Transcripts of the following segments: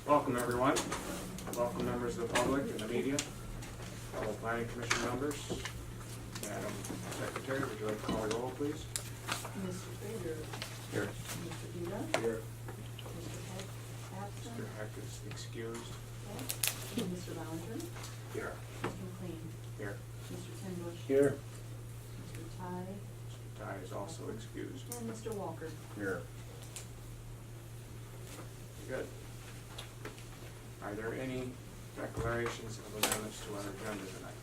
Welcome, everyone. Welcome, members of the public and the media, fellow planning commission members. Madam Secretary, would you like to call the roll, please? Mr. Trader. Here. Mr. Duda. Here. Mr. Heck, absent. Mr. Heck is excused. Okay. Mr. Ballinger. Here. Mr. McLean. Here. Mr. Tenbush. Here. Mr. Ty. Mr. Ty is also excused. And Mr. Walker. Here. Good. Are there any declarations of amendments to our agenda tonight?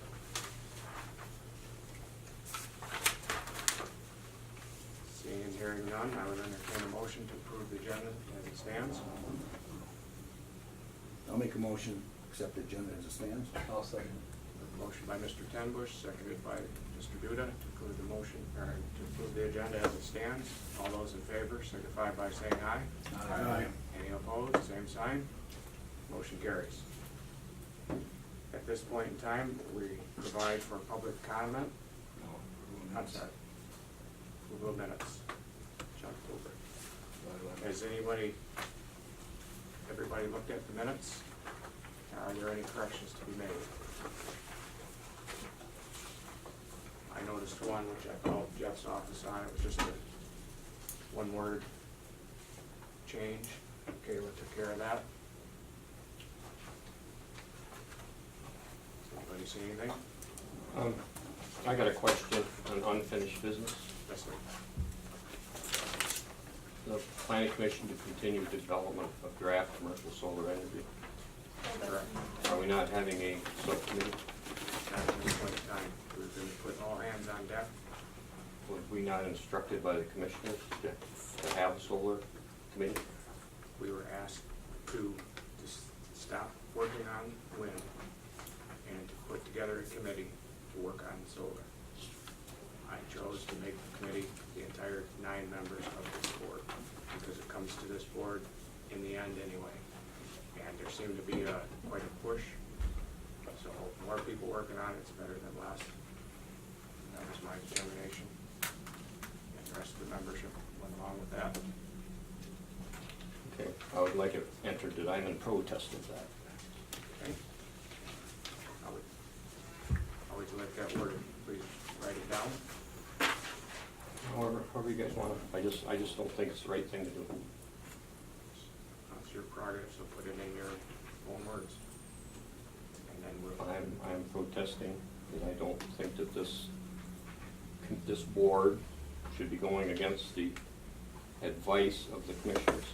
Seeing and hearing none, I would entertain a motion to approve the agenda as it stands. I'll make a motion, to accept the agenda as it stands. I'll second. Motion by Mr. Tenbush, seconded by Mr. Duda to approve the motion, or to approve the agenda as it stands. All those in favor signify by saying aye. Aye. Aye. Any opposed, same sign. Motion carries. At this point in time, we provide for public comment. I'm sorry. Approval of minutes. Chuck Cooper. Has everybody looked at the minutes? Are there any corrections to be made? I noticed one which I called Jeff's office on. It was just a one-word change. Kayla took care of that. Does anybody see anything? I got a question on unfinished business. Yes, sir. The planning commission to continue development of draft commercial solar energy. Correct. Are we not having a subcommittee? At this point in time, we've been putting all hands on deck. Was we not instructed by the commissioners to have a solar committee? We were asked to stop working on wind and to put together a committee to work on solar. I chose to make the committee the entire 9 members of this board because it comes to this board in the end anyway. And there seemed to be quite a push. So more people working on it's better than less. That was my determination. And the rest of the membership went along with that. Okay, I would like it entered that I'm in protest of that. Okay. How would you like that worded? Please write it down. However you guys want to, I just don't think it's the right thing to do. That's your prerogative, so put it in your own words. And then we'll. I'm protesting, and I don't think that this board should be going against the advice of the commissioners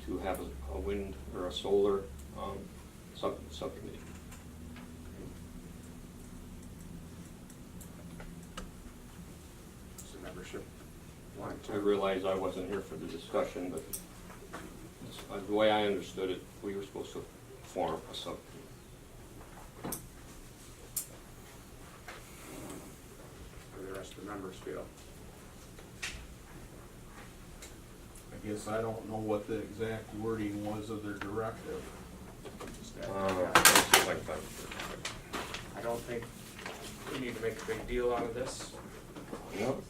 to have a wind or a solar subcommittee. Does the membership want to? I realize I wasn't here for the discussion, but the way I understood it, we were supposed to form a subcommittee. How do the rest of the members feel? I guess I don't know what the exact wording was of their directive. Just that, Like that. I don't think we need to make a big deal out of this. Yep.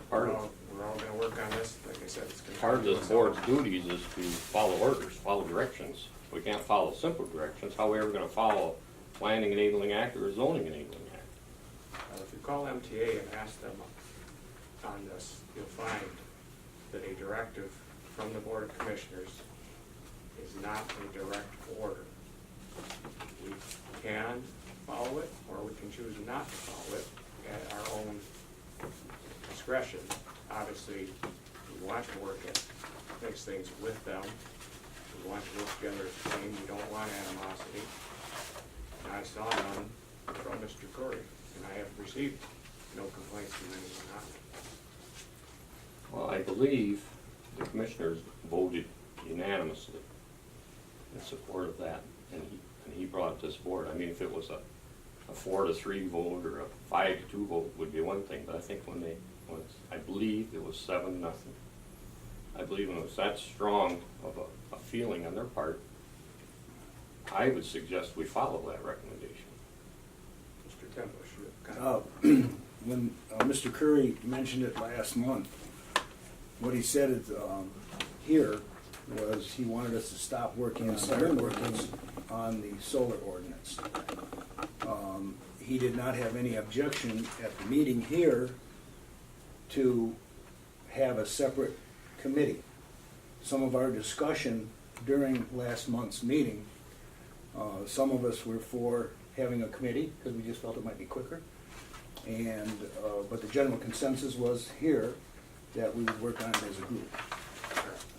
We're all gonna work on this. Like I said, it's gonna. Part of this board's duties is to follow orders, follow directions. We can't follow simple directions. How are we ever gonna follow planning enabling act or zoning enabling act? If you call MTA and ask them on this, you'll find that a directive from the Board of Commissioners is not a direct order. We can follow it, or we can choose not to follow it at our own discretion. Obviously, we want to work at fix things with them. We want to work together as a team. We don't want animosity. And I saw none from Mr. Corey, and I have received no complaints from anyone on it. Well, I believe the commissioners voted unanimously in support of that, and he brought this board. I mean, if it was a 4-3 vote or a 5-2 vote would be one thing, but I think I believe it was 7-0. I believe when it was that strong of a feeling on their part, I would suggest we follow that recommendation. Mr. Tenbush, you have a comment? When Mr. Curry mentioned it last month, what he said is, here was he wanted us to stop working on the solar ordinance. He did not have any objection at the meeting here to have a separate committee. Some of our discussion during last month's meeting, some of us were for having a committee because we just felt it might be quicker. And, but the general consensus was here that we would work on it as a group.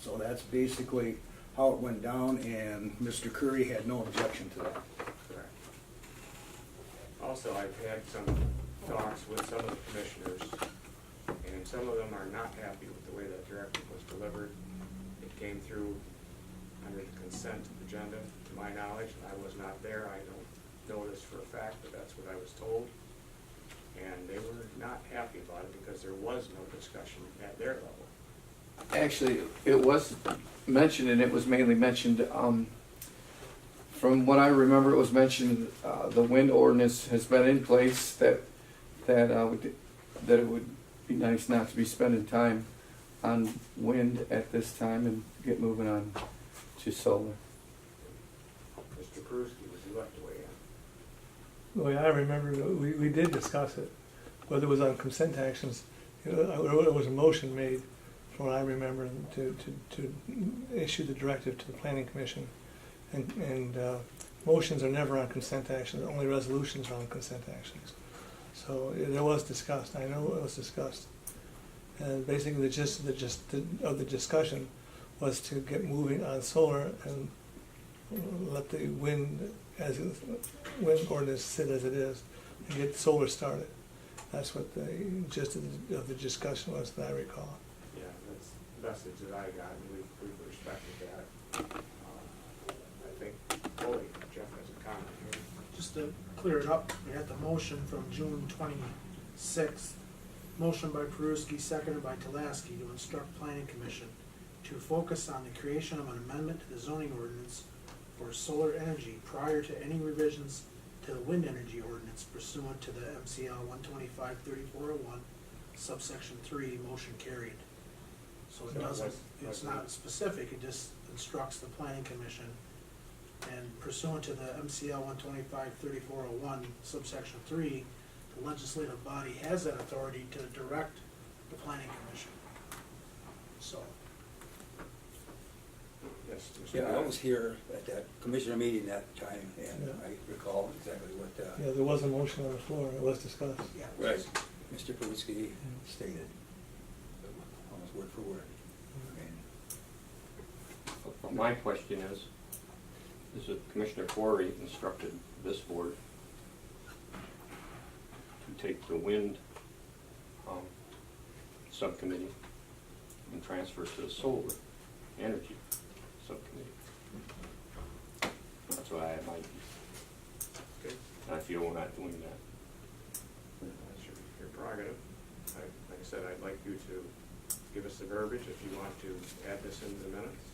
So that's basically how it went down, and Mr. Curry had no objection to that. Correct. Also, I've had some talks with some of the commissioners, and some of them are not happy with the way that directive was delivered. It came through under the consent agenda, to my knowledge. I was not there, I don't know this for a fact, but that's what I was told. And they were not happy about it because there was no discussion at their level. Actually, it was mentioned, and it was mainly mentioned, from what I remember, it was mentioned, the wind ordinance has been in place, that it would be nice not to be spending time on wind at this time and get moving on to solar. Mr. Pruski, would you like to weigh in? Well, yeah, I remember we did discuss it, whether it was on consent actions. You know, there was a motion made, from what I remember, to issue the directive to the planning commission. And motions are never on consent actions, only resolutions are on consent actions. So it was discussed, I know it was discussed. And basically the gist of the discussion was to get moving on solar and let the wind ordinance sit as it is and get solar started. That's what the gist of the discussion was, that I recall. Yeah, that's the message that I got, and we've respected that. I think, Foley, Jeff has a comment here. Just to clear it up, we had the motion from June 26th. Motion by Peruski, seconded by Talaski, to instruct Planning Commission to focus on the creation of an amendment to the zoning ordinance for solar energy prior to any revisions to the wind energy ordinance pursuant to the MCL 125-3401, subsection 3, motion carried. So it doesn't, it's not specific, it just instructs the Planning Commission, and pursuant to the MCL 125-3401, subsection 3, the legislative body has that authority to direct the Planning Commission. So, Yes, Mr. Yeah, I Bennett. was here at that commissioner meeting that time, and Yeah. I recall exactly what, Yeah, there was a motion on the floor, it was discussed. yeah. right, Mr. Peruski stated, almost word for word. But my question is that Commissioner Corey instructed this board to take the wind subcommittee and transfer to the solar energy subcommittee. That's why I might, Okay. and I feel we're not doing that. That's your prerogative. Like I said, I'd like you to give us the verbiage if you want to add this into the minutes.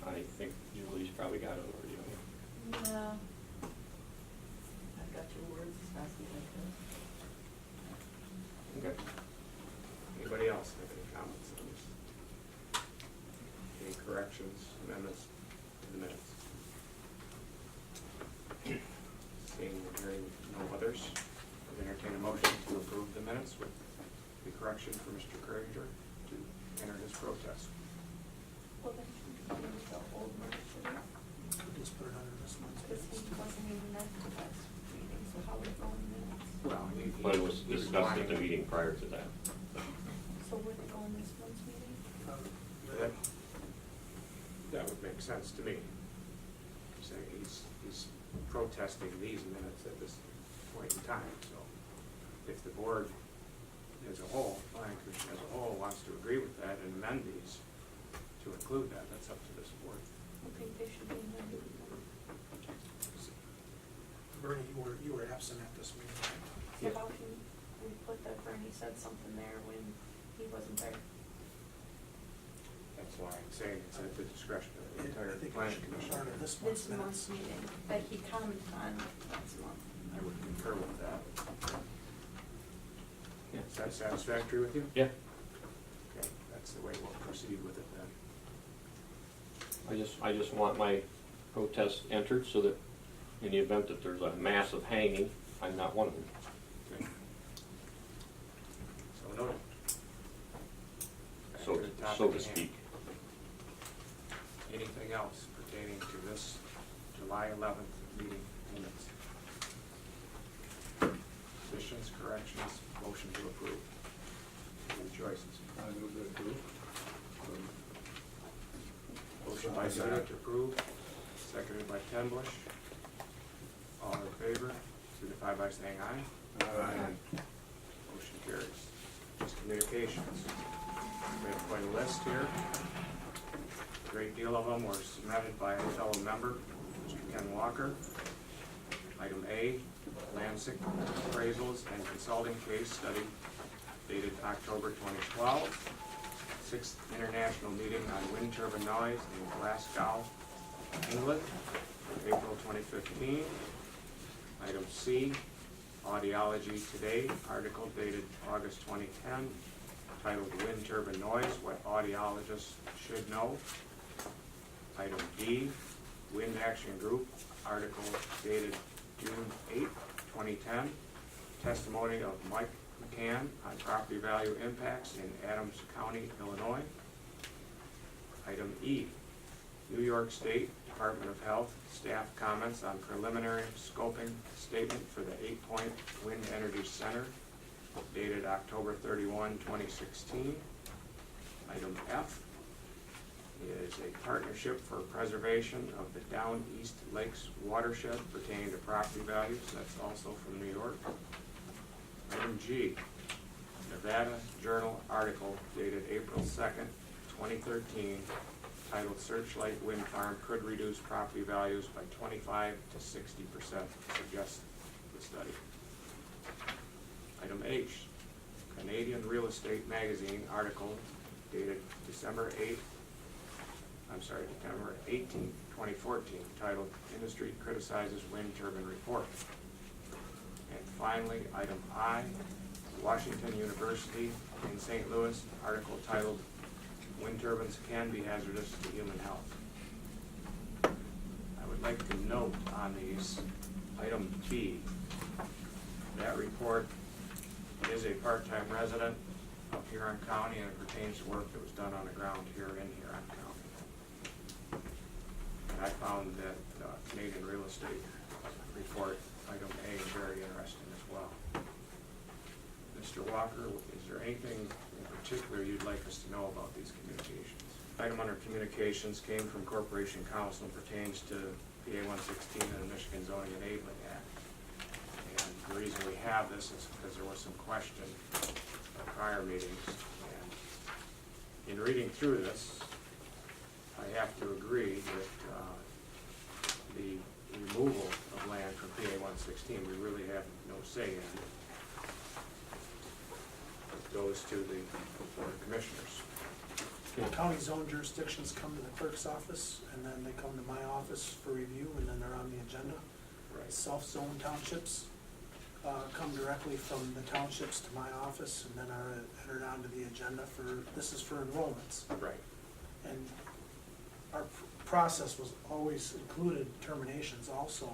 I think Julie's probably got it already. Yeah. I've got your words as fast as I can. Okay. Anybody else have any comments on this? Any corrections, amendments to the minutes? Seeing and hearing no others, I entertain a motion to approve the minutes with the correction for Mr. Krager to enter his protest. Well, then you can use the old motion, We'll just put it under this month's because minutes. he wasn't even at the last meeting, so how would it go in minutes? Well, But it was discussed at the meeting prior to that. So would it go in this month's meeting? That would make sense to me. Saying he's protesting these minutes at this point in time, so if the board as a whole, planning commission as a whole, wants to agree with that and amend these to include that, that's up to this board. I think they should be amended. Bernie, you were absent at this meeting. So Yeah. how can we put that Bernie said something there when he wasn't there? That's why I'm saying it's at the discretion of the I entire think it planning should be commission. part of this month's This minutes. month's meeting, that he commented on last month. I would concur with that. Yeah. Is that satisfactory with you? Yeah. Okay, that's the way we'll proceed with it then. I just want my protest entered so that in the event that there's a massive hanging, I'm not one of them. Okay. So noted. So, Back to the topic so to at hand. speak. Anything else pertaining to this July 11th meeting minutes? Additions, corrections, motion to approve. Any choices? I move to approve. Motion by Bennett to approve, seconded by Ten Bush. All in favor, signify by saying aye. Aye. Motion carries. Just communications. We have quite a list here. A great deal of them were submitted by a fellow member, Mr. Ken Walker. Item A, Lansing appraisals and consulting case study dated October 2012. 6th International Meeting on Wind Turbine Noise in Glasgow, England, April 2015. Item C, Audiology Today, article dated August 2010, titled Wind Turbine Noise, What Audiologists Should Know. Item D, Wind Action Group, article dated June 8, 2010, testimony of Mike McCann on property value impacts in Adams County, Illinois. Item E, New York State Department of Health staff comments on preliminary scoping statement for the 8 Point Wind Energy Center dated October 31, 2016. Item F is a partnership for preservation of the Down East Lakes watershed pertaining to property values. That's also from New York. Item G, Nevada Journal article dated April 2nd, 2013, titled Searchlight Wind Farm Could Reduce Property Values by 25 to 60%, suggests the study. Item H, Canadian Real Estate Magazine article dated December 18, 2014, titled Industry Criticizes Wind Turbine Report. And finally, item I, Washington University in St. Louis, article titled Wind Turbines Can Be Hazardous to Human Health. I would like to note on these, item B, that report is a part-time resident of Huron County, and it pertains to work that was done on the ground here in Huron County. And I found that Canadian Real Estate report, item A, very interesting as well. Mr. Walker, is there anything in particular you'd like us to know about these communications? Item under communications came from Corporation Counsel and pertains to PA 116 and the Michigan Zoning Enabling Act. And the reason we have this is because there was some question at prior meetings. And in reading through this, I have to agree that the removal of land from PA 116, we really have no say in. It goes to the Board of Commissioners. County zone jurisdictions come to the clerk's office, and then they come to my office for review, and then they're on the agenda. Right. Self-zone townships come directly from the townships to my office, and then are entered onto the agenda for, this is for enrollments. Right. And our process was always included terminations also.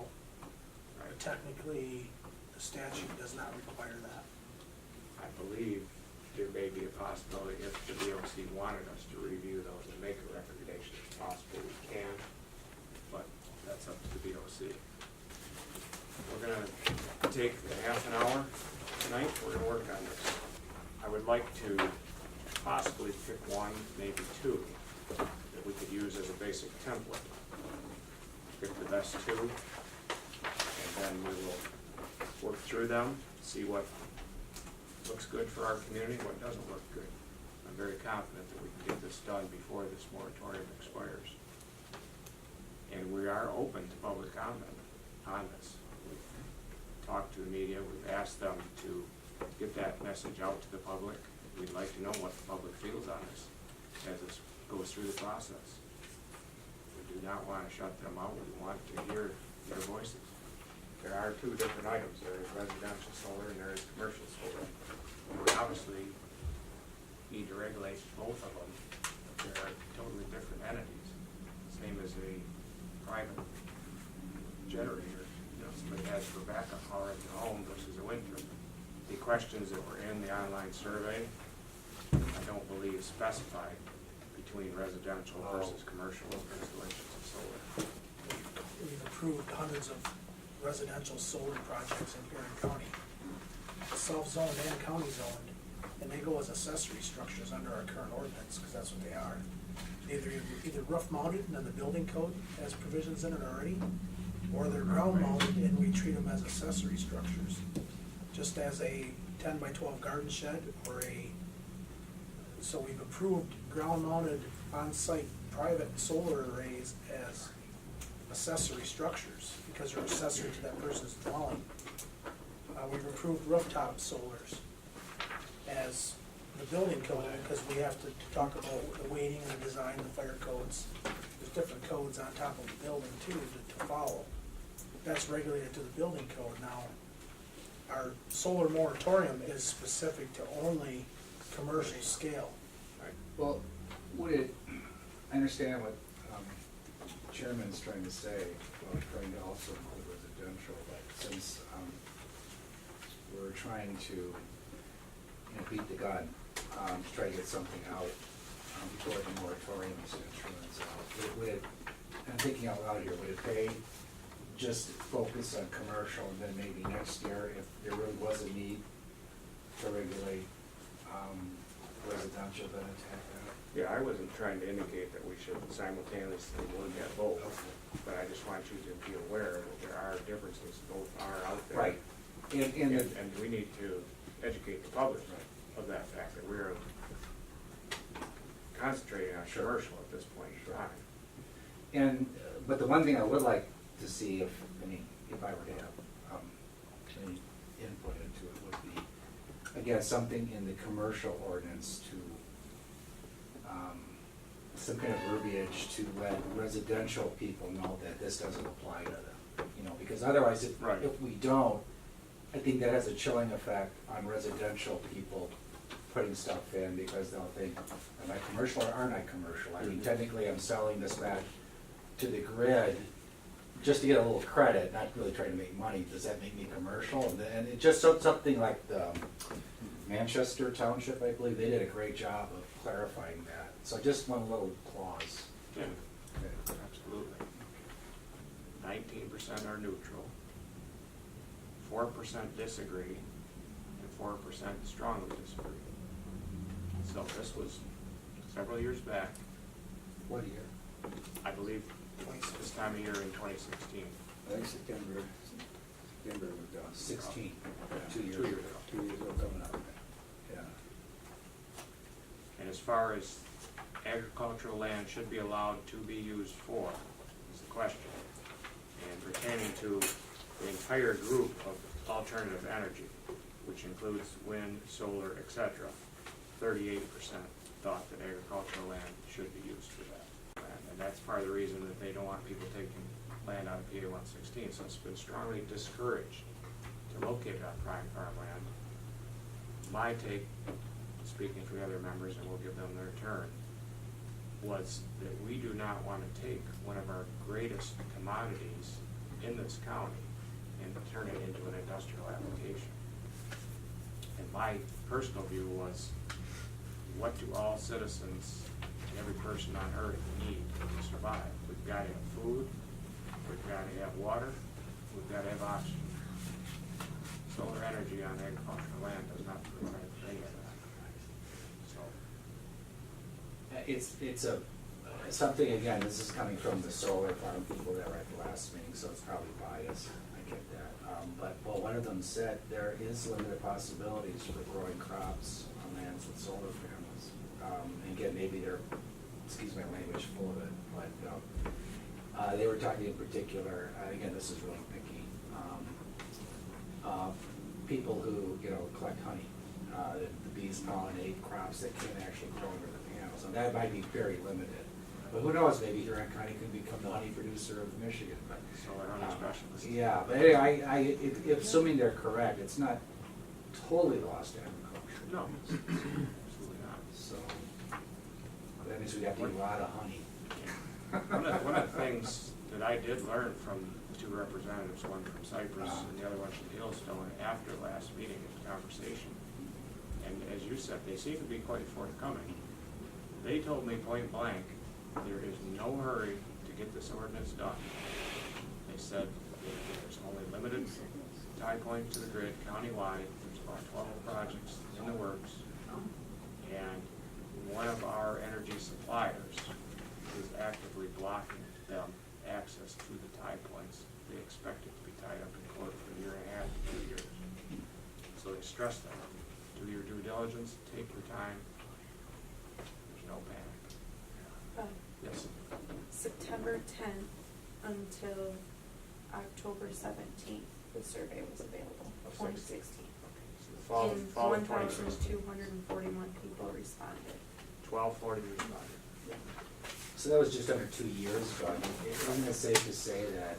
Right. Technically, the statute does not require that. I believe there may be a possibility if the DOC wanted us to review those and make a recommendation, it's possible we can, but that's up to the DOC. We're gonna take a half an hour tonight, we're gonna work on this. I would like to possibly pick one, maybe two, that we could use as a basic template. Pick the best two, and then we will work through them, see what looks good for our community, what doesn't look good. I'm very confident that we can get this done before this moratorium expires. And we are open to public comment on this. We've talked to the media, we've asked them to get that message out to the public. We'd like to know what the public feels on this as this goes through the process. We do not want to shut them out, we want to hear their voices. There are two different items, there is residential solar and there is commercial solar. We obviously need to regulate both of them, but they are totally different entities. same as a private generator, you know, somebody has for backup power at their home versus a wind turbine. The questions that were in the online survey, I don't believe specified between residential versus commercial installations of solar. We've approved hundreds of residential solar projects in Huron County, self-zoned and county zoned, and they go as accessory structures under our current ordinance, because that's what they are. Either roof mounted and then the building code has provisions in it already, or they're ground mounted and we treat them as accessory structures. Just as a 10 by 12 garden shed or so we've approved ground mounted on-site private solar arrays as accessory structures because they're accessory to that person's dwelling. We've approved rooftop solars as the building code, because we have to talk about the weighting and the design, the fire codes. There's different codes on top of the building too to follow. That's regulated to the building code. Now, our solar moratorium is specific to only commercial scale. Well, would it, I understand what Chairman's trying to say, about trying to also include residential, but since we're trying to beat the gun, to try to get something out before the moratorium essentially runs out, would it, I'm thinking out loud here, would it pay just focus on commercial and then maybe next year, if there really was a need to regulate residential, then attack that? Yeah, I wasn't trying to indicate that we should simultaneously look at both, but I just want you to be aware that there are differences, both are out there. Right. And we need to educate the public of that fact, that we're concentrating on commercial at this point in time. And, but the one thing I would like to see, if I were to have any input into it, would be, again, something in the commercial ordinance to, some kind of verbiage to let residential people know that this doesn't apply to them, because otherwise, if we don't, I think that has a chilling effect on residential people putting stuff in, because they'll think, am I commercial or aren't I commercial? I mean, technically, I'm selling this back to the grid just to get a little credit, not really trying to make money. Does that make me commercial? And it just something like the Manchester Township, I believe, they did a great job of clarifying that. So just one little clause. Yeah, absolutely. 19% are neutral, 4% disagree, and 4% strongly disagree. So this was several years back, What year? I believe this time of year in 2016. I think September was done. 16, Yeah, 2 years 2 years ago. ago. 2 years ago coming up. Yeah. And as far as agricultural land should be allowed to be used for, is the question. And pertaining to the entire group of alternative energy, which includes wind, solar, etc., 38% thought that agricultural land should be used for that. And that's part of the reason that they don't want people taking land out of PA 116. So it's been strongly discouraged to locate it on prime farmland. My take, speaking for the other members, and we'll give them their turn, was that we do not want to take one of our greatest commodities in this county and turn it into an industrial application. And my personal view was, what do all citizens and every person on earth need to survive? We've got to have food, we've got to have water, we've got to have oxygen. Solar energy on agricultural land does not provide any of that. So, It's something, again, this is coming from the solar farm people that were at the last meeting, so it's probably biased, I get that. But one of them said there is limited possibilities for growing crops on lands with solar panels. And again, maybe they're, excuse my language, full of it, but they were talking in particular, again, this is really picky, people who, collect honey. The bees pollinate crops that can actually grow under the panels, and that might be very limited. But who knows, maybe Huron County could become the honey producer of Michigan, but. solar honey specialist. Yeah, but anyway, assuming they're correct, it's not totally lost to agriculture. No, absolutely not. So, that means we'd have to eat a lot of honey. One of the things that I did learn from the two representatives, one from Cyprus and the other one from Hillstone, after last meeting and conversation, and as you said, they seem to be quite forthcoming. They told me point blank, there is no hurry to get this ordinance done. They said there's only limited tie points to the grid countywide. There's about 12 projects in the works. And one of our energy suppliers is actively blocking them access to the tie points. They expect it to be tied up in court for a year and a half to 2 years. So they stress that. Do your due diligence, take your time. There's no panic. Yes. September 10th until October 17th, the survey was available, Of 2016. Fall And of 2016. 1,241 people responded. 1240 responded. So that was just under 2 years ago. I mean, isn't it safe to say that,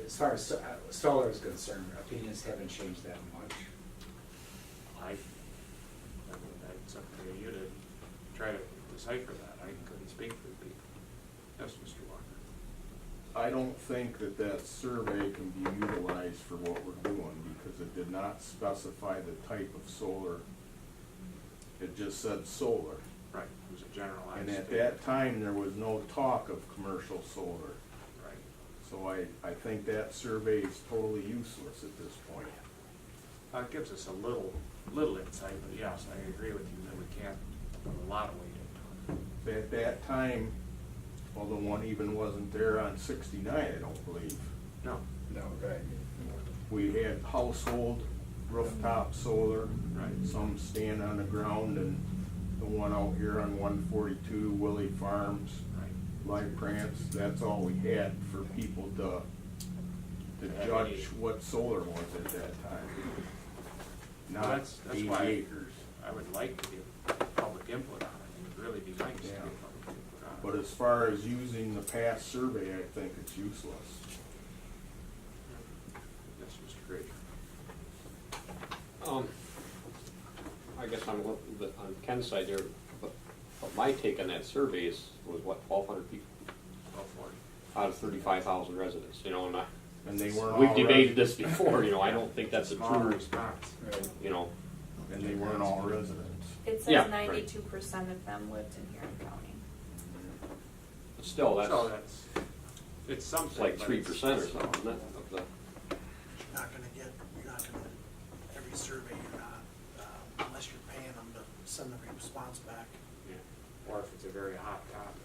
as far as solar is concerned, opinions haven't changed that much? I mean, that's up to you to try to decipher that. I couldn't speak for the people. Yes, Mr. Walker. I don't think that that survey can be utilized for what we're doing, because it did not specify the type of solar. It just said solar. Right, it was a generalized. And at statement. that time, there was no talk of commercial solar. Right. So I think that survey is totally useless at this point. It gives us a little insight, but yes, I agree with you that we can't put a lot of weight into it. At that time, well, the one even wasn't there on 69, I don't believe. No, No, right. We had household rooftop solar. right. Some stand on the ground, and the one out here on 142, Willie Farms, Right. Live Prance, that's all we had for people to judge what solar was at that time. Well, Not that's 80 why acres. I would like to get public input on it. It would really be nice to get Yeah. public input on it. But as far as using the past survey, I think it's useless. Yes, Mr. Grager. I guess I'm a little bit on Ken's side there, but my take on that survey was what, 1,200 people 1240. out of 35,000 residents, you know, and And they weren't we've all debated residents. this before, you know, I don't think that's a Smaller true, response. you know, And they weren't all residents. It Yeah, says right. 92% of them lived in Huron County. but still, So that's, that's, it's something. it's like but 3% or it's- something, isn't it, of the, You're not gonna, every survey you're not, unless you're paying them to send the response back. Yeah. Or if it's a very hot topic,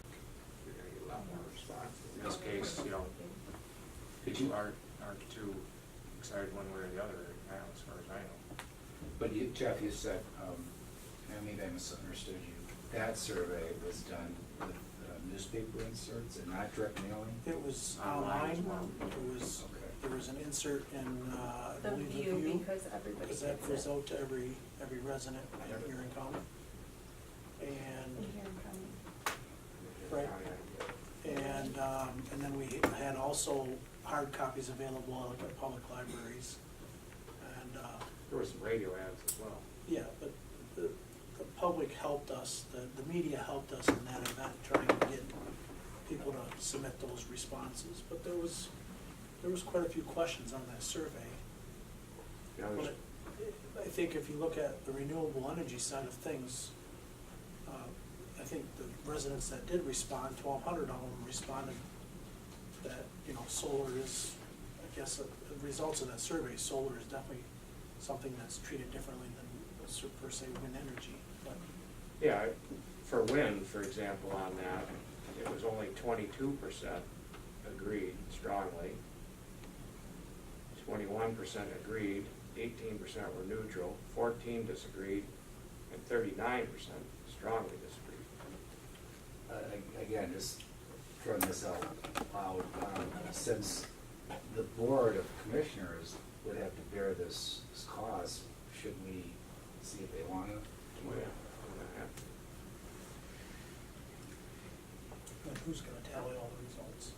you're gonna get a lot more response. In this case, you know, people aren't too excited one way or the other right now, as far as I know. But you, Jeff, you said, and maybe I misunderstood you, that survey was done with newspaper inserts and not direct mailing? It was Online as online, well. it was, Okay. there was an insert in, I The believe, the view, View. because everybody Because gets that goes it out to every resident in Huron County. in And, Huron County. Right. and then we had also hard copies available at public libraries. And, There were some radio ads as well. yeah, but the public helped us, the media helped us in that event, trying to get people to submit those responses. But there was quite a few questions on that survey. You know, But I think if you look at the renewable energy side of things, I think the residents that did respond, 1,200 of them responded that, you know, solar is, I guess, the results of that survey, solar is definitely something that's treated differently than per se wind energy. But yeah, for wind, for example, on that, it was only 22% agreed strongly. 21% agreed, 18% were neutral, 14 disagreed, and 39% strongly disagreed. Again, just throwing this out loud, since the Board of Commissioners would have to bear this cost, should we see if they want to? Oh, yeah. and who's gonna tally all the results?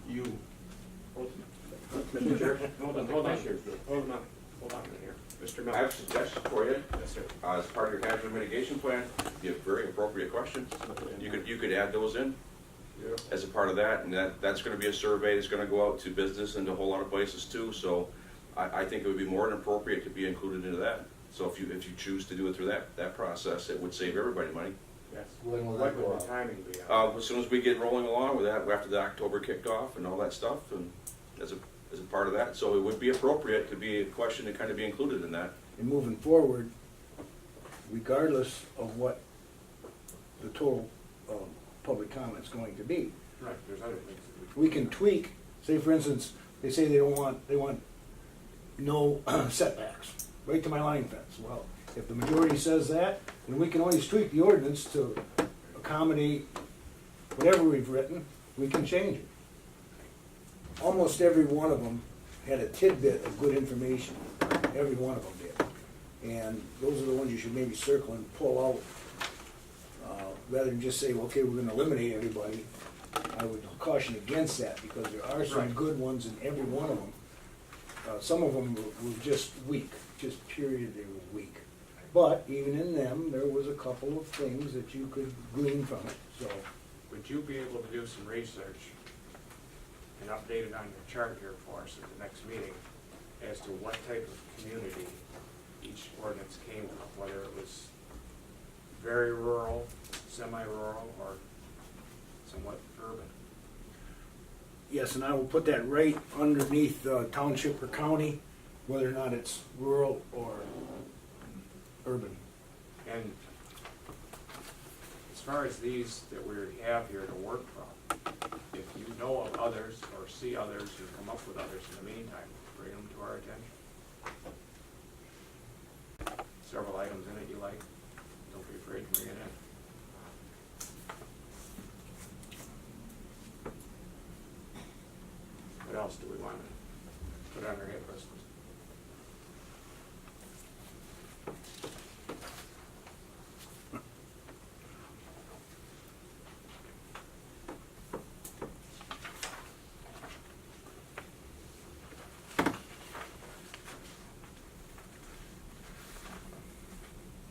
You, Mr. Chair, hold on a minute here. Mr. Miller. I have a suggestion for you. Yes, sir. As part of your hazard mitigation plan, you have very appropriate questions. You could add those in. as a part of that, and that's gonna be a survey that's gonna go out to business and to a whole lot of places too, so I think it would be more than appropriate to be included into that. So if you choose to do it through that process, it would save everybody money. Yes. When will What that go would the out? timing be on? As soon as we get rolling along with that, after the October kicked off and all that stuff, and as a part of that, so it would be appropriate to be a question to kind of be included in that. And moving forward, regardless of what the total public comment's going to be, Right, there's other things that we can tweak, say for instance, they say they want no setbacks, right to my line fence. Well, if the majority says that, then we can always tweak the ordinance to accommodate whatever we've written, we can change it. Almost every one of them had a tidbit of good information, every one of them did. And those are the ones you should maybe circle and pull out, rather than just say, well, okay, we're gonna eliminate everybody. I would caution against that, because there are some Right. good ones in every one of them. Some of them were just weak, just period, they were weak. But even in them, there was a couple of things that you could glean from it, so. Would you be able to do some research and update it on your chart here for us at the next meeting as to what type of community each ordinance came from, whether it was very rural, semi-rural, or somewhat urban? Yes, and I will put that right underneath township or county, whether or not it's rural or urban. And as far as these that we have here to work from, if you know of others or see others or come up with others in the meantime, bring them to our attention. Several items in it you like, don't be afraid to bring it in. What else do we want to put on our hit list?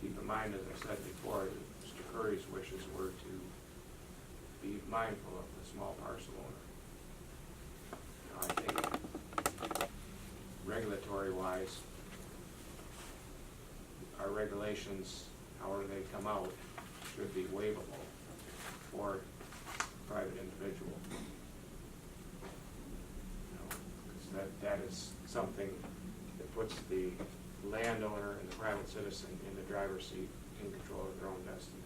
Keep in mind, as I said before, that Mr. Curry's wishes were to be mindful of the small parcel owner. I think regulatory wise, our regulations, however they come out, should be waivable for private individual. Because that is something that puts the landowner and the private citizen in the driver's seat, in control of their own destiny.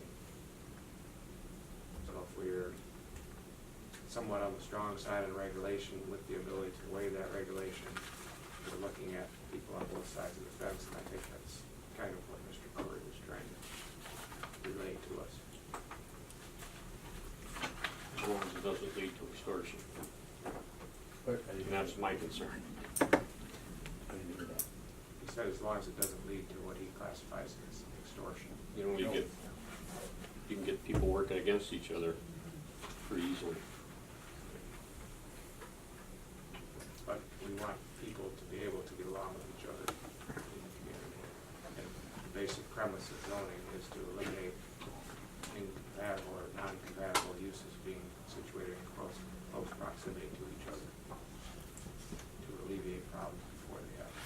So if we're somewhat on the strong side of regulation with the ability to waive that regulation, we're looking at people on both sides of the fence, and I think that's kind of what Mr. Curry was trying to relate to us. As long as it doesn't lead to extortion. And that's my concern. He said as long as it doesn't lead to what he classifies as extortion. You know, you can get people working against each other pretty easily. But we want people to be able to get along with each other in the community. And the basic premise of zoning is to eliminate incompatible or non-compatible uses being situated in close proximity to each other to alleviate problems before they happen.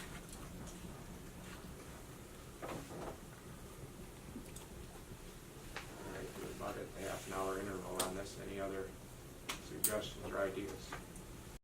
All right, we're about at the half-an-hour interval on this. Any other suggestions or ideas?